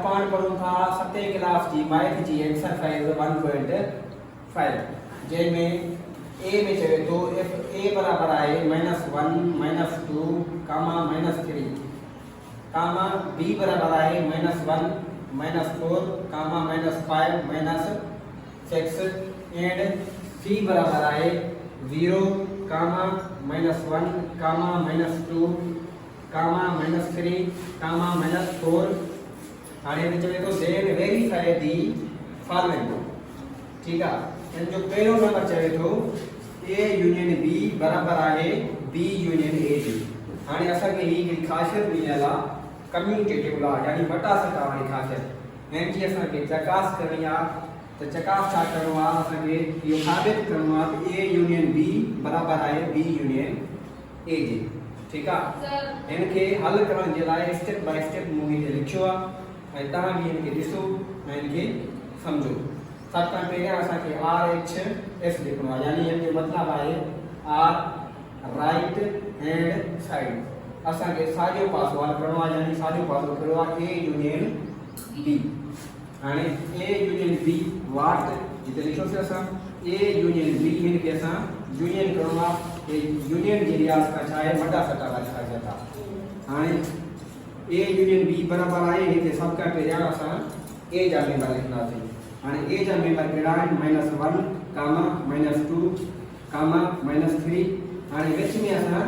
पाण पढ़ूं था 7 क्लास जी मैथ जी एक्सरसाइज 1.5 जंहिंमें ए में चवे तो एफ ए बराबर आहे -1 -2 कामा -3 कामा बी बराबर आहे -1 -4 कामा -5 -6 एंड सी बराबर आहे 0 कामा -1 कामा -2 कामा -3 कामा -4 हाणे में चवे तो देन वेरीफाई दी फॉलोइंग ठीक है जो पहलो नंबर चवे तो ए यूनियन बी बराबर आहे बी यूनियन ए जी हाणे असा के ही खासियत मिलला कम्युनिकेटिव लॉ यानी बटा सका वाली खासियत एन जी असा के चकास करनी आ तो चकास छा करणो आ असा के यो साबित करणो आ ए यूनियन बी बराबर आहे बी यूनियन ए जी ठीक है इनके हल करण जे लाए स्टेप बाय स्टेप मूवी ते लिखियो आ ऐं तव्हां भी इनके ॾिसो ऐं इनके समझो सब खां पहिरियां असांखे आर एच एस लिखणो आहे यानी इनजो मतिलबु आहे आर राइट हैंड साइड असांखे साॼो पासो हल करणो आहे यानी साॼो पासो कहिड़ो आहे ए यूनियन बी हाणे ए यूनियन बी वाट हिते लिखियोसीं असां ए यूनियन बी हिनखे असां यूनियन करणो आहे यूनियन जी रियाज़ का छा आहे वॾा सटा वारी ख़ासियत आहे हाणे ए यूनियन बी बराबर आहे हिते सभ खां पहिरियां असां ए जा मेंबर लिखंदासीं हाणे ए जा मेंबर कहिड़ा आहिनि -1 कामा -2 कामा -3 हाणे विच में असां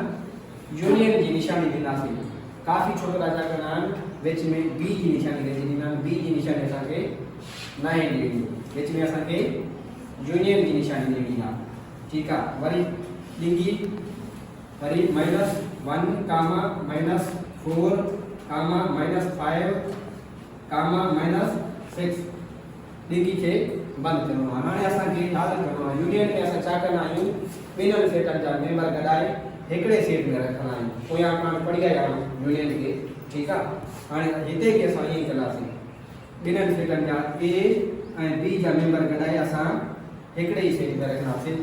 यूनियन जी निशानी ॾींदासीं काफ़ी छोकिरा छा कंदा आहिनि विच में बी जी निशानी ॾेई ॾींदा आहिनि बी जी निशानी असांखे न ईंदी विच में असांखे यूनियन जी निशानी ॾियणी आहे ठीकु आहे वरी ॾिंगी वरी -1 कामा -4 कामा -5 कामा -6 ॾिंगी खे बंदि करणो आहे हाणे असांखे यादि करणो आहे यूनियन में असां छा कंदा आहियूं ॿिन्हिनि सेटनि जा मेंबर गॾाए हिकिड़े सेट में रखंदा आहियूं पोयां पाण पढ़ी आया आहियूं यूनियन खे ठीकु आहे हाणे हिते खे असां ईअं कंदासीं ॿिन्हिनि सेटनि जा ए ऐं बी जा मेंबर गॾाए असां हिकिड़े ई सेट में रखंदासीं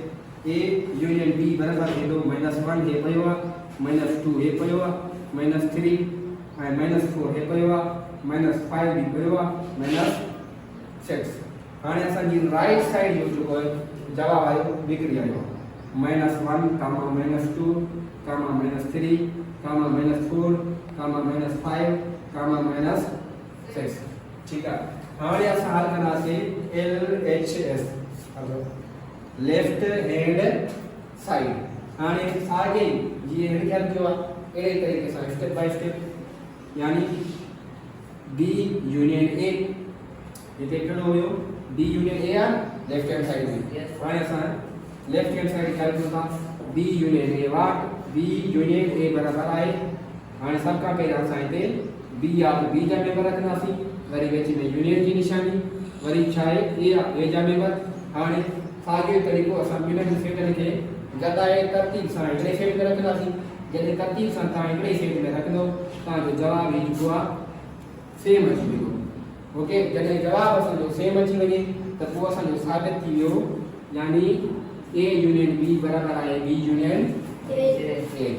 ए यूनियन बी बराबरि थींदो -1 हे पियो आहे -2 हे पियो आहे -3 ऐं -4 हे पियो आहे -5 बि पियो आहे -6 हाणे असांजी राइट साइड जो जेको जवाब आयो निकिरी आयो -1 कामा -2 कामा -3 कामा -4 कामा -5 कामा -6 ठीक है हाणे असां हल कंदासीं LHS लेफ्ट हैंड साइड हाणे आगे जीअं लिखियल पियो आहे अहिड़े तरीक़े सां स्टेप बाय स्टेप यानी B यूनियन A हिते कहिड़ो हुयो B यूनियन A आहे लेफ्ट हैंड साइड में हाणे असां लेफ्ट हैंड साइड ख़्याल कयूं था B union A what B union A बराबर आहे हाणे सभ खां पहिरियां असां हिते B आहे त B जा मेंबर रखंदासीं वरी विच में यूनियन जी निशानी वरी छा आहे A जा मेंबर हाणे साॻियो तरीक़ो असां ॿिन्हिनि सेटनि खे गॾाए तरतीब सां हिकिड़े सेट में रखंदासीं जॾहिं तरतीब सां तव्हां हिकिड़े सेट में रखंदो तव्हांजो जवाबु ही जेको आहे सेम अची वेंदो ओके जॾहिं जवाबु असांजो सेम अची वञे त पोइ असांजो साबित थी वियो यानी ए यूनियन बी बराबरि आहे बी यूनियन ए